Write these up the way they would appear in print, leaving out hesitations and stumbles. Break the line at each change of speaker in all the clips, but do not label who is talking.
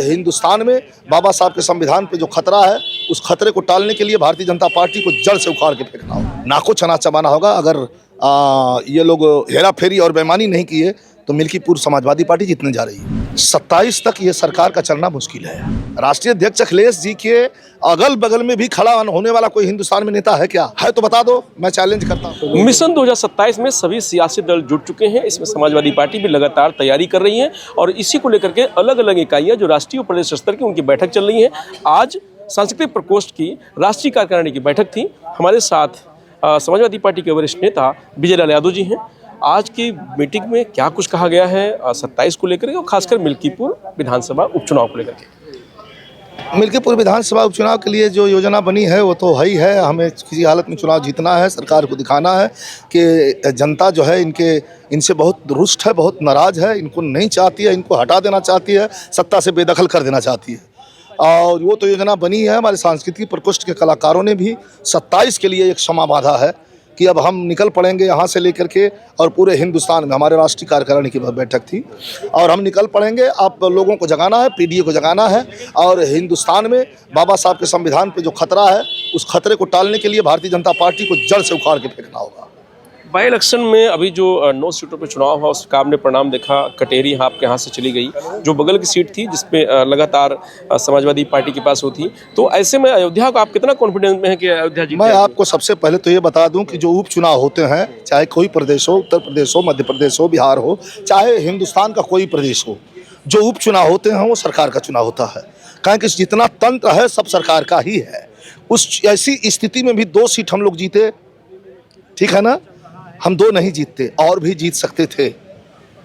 हिंदुस्तान में बाबा साहब के संविधान पे जो खतरा है, उस खतरे को टालने के लिए भारतीय जनता पार्टी को जड़ से उखाड़ के फेंकना होगा। नाको चना चबाना होगा। अगर ये लोग हेरा फेरी और बेईमानी नहीं किए तो मिल्कीपुर समाजवादी पार्टी जीतने जा रही है। 27 तक ये सरकार का चलना मुश्किल है। राष्ट्रीय अध्यक्ष अखिलेश जी के अगल बगल में भी खड़ा होने वाला कोई हिंदुस्तान में नेता है क्या? है तो बता दो, मैं चैलेंज करता हूँ।
मिशन 2027 में सभी सियासी दल जुट चुके हैं। इसमें समाजवादी पार्टी भी लगातार तैयारी कर रही है और इसी को लेकर के अलग अलग इकाइयां जो राष्ट्रीय और प्रदेश स्तर की उनकी बैठक चल रही है। आज सांस्कृतिक प्रकोष्ठ की राष्ट्रीय कार्यकारिणी की बैठक थी। हमारे साथ समाजवादी पार्टी के वरिष्ठ नेता विजय लाल यादव जी हैं। आज की मीटिंग में क्या कुछ कहा गया है 27 को लेकर के और खासकर मिल्कीपुर विधानसभा उपचुनाव को लेकर के?
मिल्कीपुर विधानसभा उपचुनाव के लिए जो योजना बनी है वो तो है ही है। हमें किसी हालत में चुनाव जीतना है। सरकार को दिखाना है कि जनता जो है इनसे बहुत रुष्ट है, बहुत नाराज़ है, इनको नहीं चाहती है, इनको हटा देना चाहती है, सत्ता से बेदखल कर देना चाहती है। और वो तो योजना बनी है। हमारे सांस्कृतिक प्रकोष्ठ के कलाकारों ने भी 27 के लिए एक क्षमा बांधा है कि अब हम निकल पड़ेंगे यहाँ से लेकर के, और पूरे हिंदुस्तान में हमारे राष्ट्रीय कार्यकारिणी की बैठक थी और हम निकल पड़ेंगे। आप लोगों को जगाना है, पीडीए को जगाना है और हिंदुस्तान में बाबा साहब के संविधान पे जो खतरा है, उस खतरे को टालने के लिए भारतीय जनता पार्टी को जड़ से उखाड़ के फेंकना होगा।
बाई इलेक्शन में अभी जो 9 सीटों पर चुनाव हुआ उसका आपने परिणाम देखा। कटेरी आपके यहाँ से चली गई, जो बगल की सीट थी जिसपे लगातार समाजवादी पार्टी के पास होती। तो ऐसे में अयोध्या को आप कितना कॉन्फिडेंस में है कि अयोध्या जीत?
मैं आपको सबसे पहले तो ये बता दूं कि जो उपचुनाव होते हैं, चाहे कोई प्रदेश हो, उत्तर प्रदेश हो, मध्य प्रदेश हो, बिहार हो, चाहे हिंदुस्तान का कोई प्रदेश हो, जो उपचुनाव होते हैं वो सरकार का चुनाव होता है। कारण कि जितना तंत्र है सब सरकार का ही है। उस ऐसी स्थिति में भी 2 सीट हम लोग जीते, ठीक है ना। हम 2 नहीं जीतते, और भी जीत सकते थे।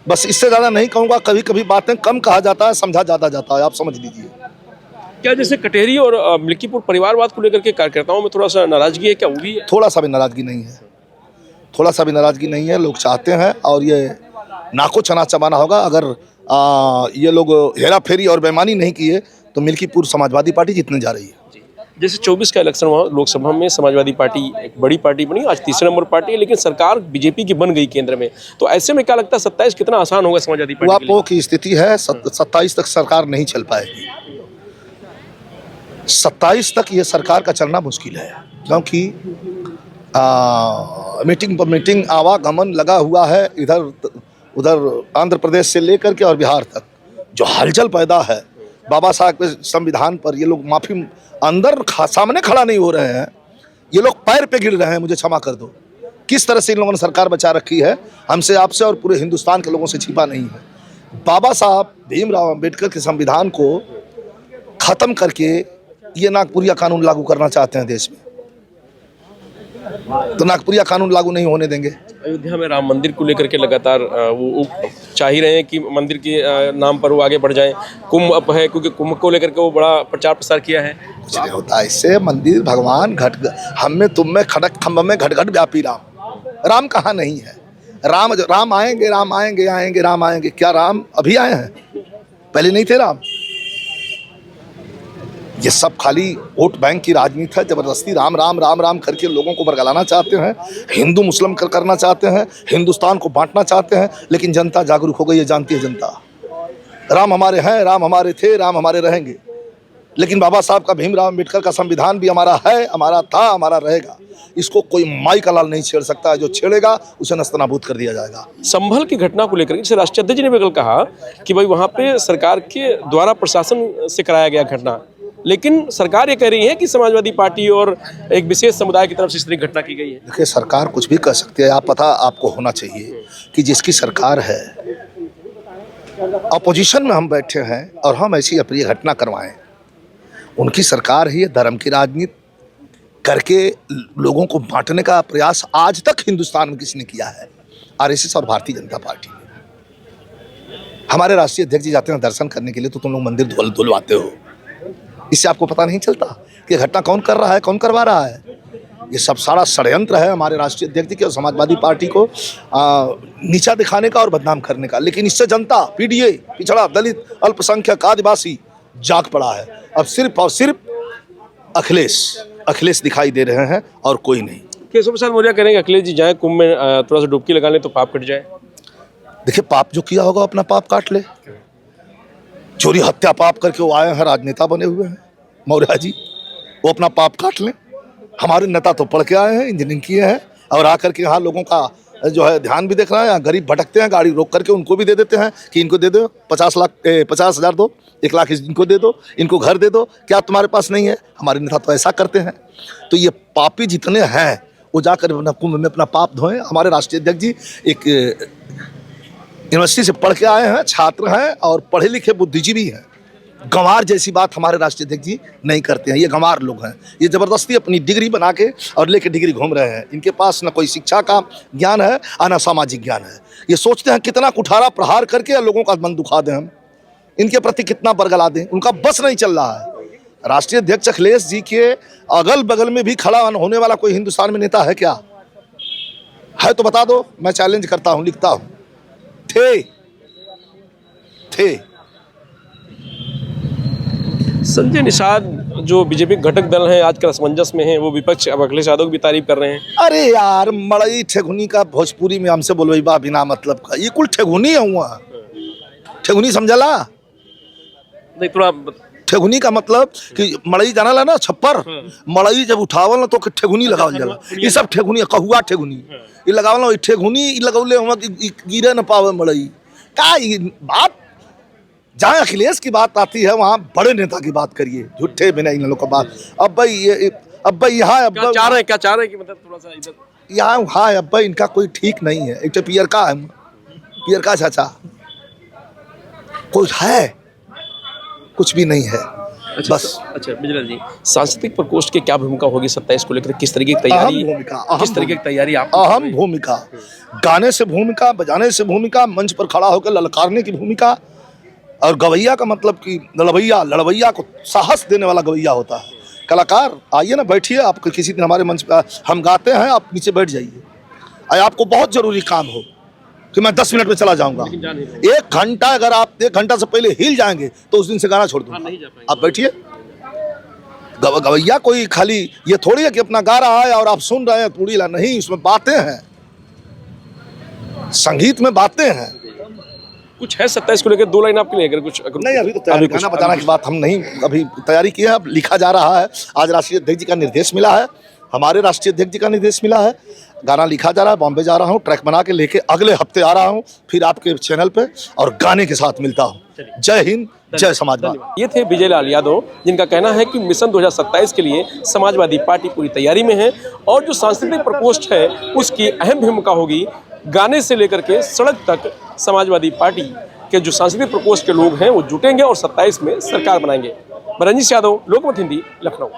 बस इससे ज़्यादा नहीं कहूँगा। कभी कभी बातें कम कहा जाता है, समझा ज़्यादा जाता है, आप समझ लीजिए।
क्या जैसे कटेरी और मिल्कीपुर परिवारवाद को लेकर के कार्यकर्ताओं में थोड़ा सा नाराजगी है क्या? वो भी
थोड़ा सा भी नाराजगी नहीं है, थोड़ा सा भी नाराजगी नहीं है। लोग चाहते हैं और ये नाको चना चबाना होगा। अगर ये लोग हेरा फेरी और बेईमानी नहीं किए तो मिल्कीपुर समाजवादी पार्टी जीतने जा रही है।
जैसे 24 का इलेक्शन हुआ, लोकसभा में समाजवादी पार्टी एक बड़ी पार्टी बनी, आज तीसरे नंबर पार्टी है, लेकिन सरकार बीजेपी की बन गई केंद्र में। तो ऐसे में क्या लगता है 27 कितना आसान होगा समाजवादी पार्टी के लिए?
की स्थिति है 27 तक सरकार नहीं चल पाएगी। 27 तक ये सरकार का चलना मुश्किल है, क्योंकि मीटिंग पर मीटिंग आवागमन लगा हुआ है। इधर उधर आंध्र प्रदेश से लेकर के और बिहार तक जो हलचल पैदा है बाबा साहब के संविधान पर, ये लोग माफी अंदर सामने खड़ा नहीं हो रहे हैं, ये लोग पैर पे गिर रहे हैं। मुझे क्षमा कर दो। किस तरह से इन लोगों ने सरकार बचा रखी है, हमसे, आपसे और पूरे हिंदुस्तान के लोगों से छिपा नहीं है। बाबा साहब भीमराव अंबेडकर के संविधान को खत्म करके ये नागपुरिया कानून लागू करना चाहते हैं देश में, तो नागपुरिया कानून लागू नहीं होने देंगे।
अयोध्या में राम मंदिर को लेकर के लगातार वो चाह ही रहे हैं कि मंदिर के नाम पर वो आगे बढ़ जाएं। कुंभ अब है, क्योंकि कुंभ को लेकर के वो बड़ा प्रचार प्रसार किया है।
कुछ नहीं होता इससे। मंदिर भगवान हम में तुम में खड़क खम्भ में घट घट व्यापी राम कहाँ नहीं है। राम आएंगे, राम आएंगे, आएंगे, राम आएंगे। क्या राम अभी आए हैं? पहले नहीं थे राम। ये सब खाली वोट बैंक की राजनीति है। जबरदस्ती राम राम राम राम करके लोगों को बरगलाना चाहते हैं, हिंदू मुस्लिम करना चाहते हैं, हिंदुस्तान को बांटना चाहते हैं। लेकिन जनता जागरूक हो गई है, जानती है जनता। राम हमारे हैं, राम हमारे थे, राम हमारे रहेंगे। लेकिन बाबा साहब का, भीमराव अम्बेडकर का संविधान भी हमारा है, हमारा था, हमारा रहेगा। इसको कोई माई का लाल नहीं छेड़ सकता है। जो छेड़ेगा उसे नस्तनाबूद कर दिया जाएगा।
संभल की घटना को लेकर जैसे राष्ट्रीय अध्यक्ष ने भी कल कहा कि भाई वहाँ पे सरकार के द्वारा प्रशासन से कराया गया घटना, लेकिन सरकार ये कह रही है कि समाजवादी पार्टी और एक विशेष समुदाय की तरफ से इस तरह घटना की गई है।
देखिए, सरकार कुछ भी कर सकती है। आप पता आपको होना चाहिए कि जिसकी सरकार है, अपोजिशन में हम बैठे हैं और हम ऐसी अप्रिय घटना करवाएं, उनकी सरकार ही धर्म की राजनीति करके लोगों को बांटने का प्रयास आज तक हिंदुस्तान में किसने किया है? आरएसएस और भारतीय जनता पार्टी ने। हमारे राष्ट्रीय अध्यक्ष जी जाते हैं दर्शन करने के लिए, तो तुम लोग मंदिर धुलवाते हो। इससे आपको पता नहीं चलता कि घटना कौन कर रहा है, कौन करवा रहा है? ये सब सारा षड्यंत्र है हमारे राष्ट्रीय अध्यक्ष जी के और समाजवादी पार्टी को नीचा दिखाने का और बदनाम करने का। लेकिन इससे जनता, पीडीए, पिछड़ा, दलित, अल्पसंख्यक, आदिवासी जाग पड़ा है। अब सिर्फ और सिर्फ अखिलेश दिखाई दे रहे हैं और कोई नहीं।
केशव प्रसाद मौर्य करेंगे अखिलेश जी जाए कुंभ में थोड़ा सा डुबकी लगा ले तो पाप कट जाए।
देखिए, पाप जो किया होगा अपना पाप काट ले। चोरी हत्या पाप करके वो आए हैं, राजनेता बने हुए हैं मौर्य जी। वो अपना पाप काट लें। हमारे नेता तो पढ़ के आए हैं, इंजीनियरिंग किए हैं, और आकर के यहाँ लोगों का जो है ध्यान भी देख रहे हैं। यहाँ गरीब भटकते हैं, गाड़ी रोक करके उनको भी दे देते हैं कि इनको दे दो 50,000 दो, 1 लाख इनको दे दो, इनको घर दे दो, क्या तुम्हारे पास नहीं है? हमारे नेता तो ऐसा करते हैं। तो ये पापी जितने हैं वो जाकर कुंभ में अपना पाप धोएं। हमारे राष्ट्रीय अध्यक्ष जी एक यूनिवर्सिटी से पढ़ के आए हैं, छात्र हैं और पढ़े लिखे बुद्धिजीवी हैं। गंवार जैसी बात हमारे राष्ट्रीय अध्यक्ष जी नहीं करते हैं। ये गंवार लोग हैं, ये ज़बरदस्ती अपनी डिग्री बना के और लेके डिग्री घूम रहे हैं। इनके पास न कोई शिक्षा का ज्ञान है और न सामाजिक ज्ञान है। ये सोचते हैं कितना कुठारा प्रहार करके लोगों का मन दुखा दें, हम इनके प्रति कितना बरगला दें, उनका बस नहीं चल रहा है। राष्ट्रीय अध्यक्ष अखिलेश जी के अगल बगल में भी खड़ा होने वाला कोई हिंदुस्तान में नेता है क्या? है तो बता दो, मैं चैलेंज करता हूँ, लिखता हूँ। थे
संजय निषाद जो बीजेपी घटक दल हैं आजकल असमंजस में हैं, वो विपक्ष अब अखिलेश यादव की भी तारीफ कर रहे हैं।
अरे यार, मड़ई ठेगुनी का भोजपुरी में हमसे बोलवाई बा बिना मतलब का, ये कुल ठेगुनी है। हुआ ठेगुनी समझला?
नहीं, थोड़ा
ठेगुनी का मतलब कि मड़ई जाना ला ना, छप्पर मड़ई जब उठावल ना तो ठेगुनी लगावल जाला। ये सब ठेगुनी, कहुआ ठेगुनी ये लगावल ना, ठेगुनी लगौले हुआ कि गिरे न पावे मड़ई का। ये बात जहाँ अखिलेश की बात आती है वहाँ बड़े नेता की बात करिए, झूठे बिना इन लोगों का बात। अब भाई यहाँ
क्या चाह रहे हैं कि मतलब थोड़ा सा इधर
यहाँ हाँ अब भाई इनका कोई ठीक नहीं है। एक तो पियरका है, पियरका चाचा कुछ है, कुछ भी नहीं है।
अच्छा,
बस
अच्छा बिजलाल जी, सांस्कृतिक प्रकोष्ठ की क्या भूमिका होगी 27 को लेकर? किस तरीके की तैयारी, किस तरीके की तैयारी आप?
अहम भूमिका, गाने से भूमिका, बजाने से भूमिका, मंच पर खड़ा होकर ललकारने की भूमिका। और गवैया का मतलब कि लड़वैया को साहस देने वाला गवैया होता है। कलाकार आइए ना, बैठिए, आप किसी दिन हमारे मंच पर हम गाते हैं, आप नीचे बैठ जाइए। और आपको बहुत जरूरी काम हो कि मैं 10 मिनट में चला जाऊंगा, 1 घंटा, अगर आप 1 घंटा से पहले हिल जाएंगे तो उस दिन से गाना छोड़ दूंगा। आप बैठिए। गवैया कोई खाली ये थोड़ी है कि अपना गा रहा है और आप सुन रहे हैं, थोड़ी ला नहीं, उसमें बातें हैं, संगीत में बातें हैं।
कुछ है 27 को लेकर 2 लाइन आपके लिए? अगर कुछ
नहीं, अभी तो गाना बजाना की बात हम नहीं अभी तैयारी की है, अब लिखा जा रहा है। आज राष्ट्रीय अध्यक्ष जी का निर्देश मिला है, हमारे राष्ट्रीय अध्यक्ष जी का निर्देश मिला है, गाना लिखा जा रहा है। बॉम्बे जा रहा हूँ, ट्रैक बना के लेके अगले हफ्ते आ रहा हूँ, फिर आपके चैनल पे और गाने के साथ मिलता हूँ। जय हिंद, जय समाजवादी।
ये थे विजयलाल यादव, जिनका कहना है कि मिशन 2027 के लिए समाजवादी पार्टी पूरी तैयारी में है और जो सांस्कृतिक प्रकोष्ठ है उसकी अहम भूमिका होगी। गाने से लेकर के सड़क तक समाजवादी पार्टी के जो सांस्कृतिक प्रकोष्ठ के लोग हैं वो जुटेंगे और 27 में सरकार बनाएंगे। रंजीश यादव, लोकमत हिंदी, लखनऊ।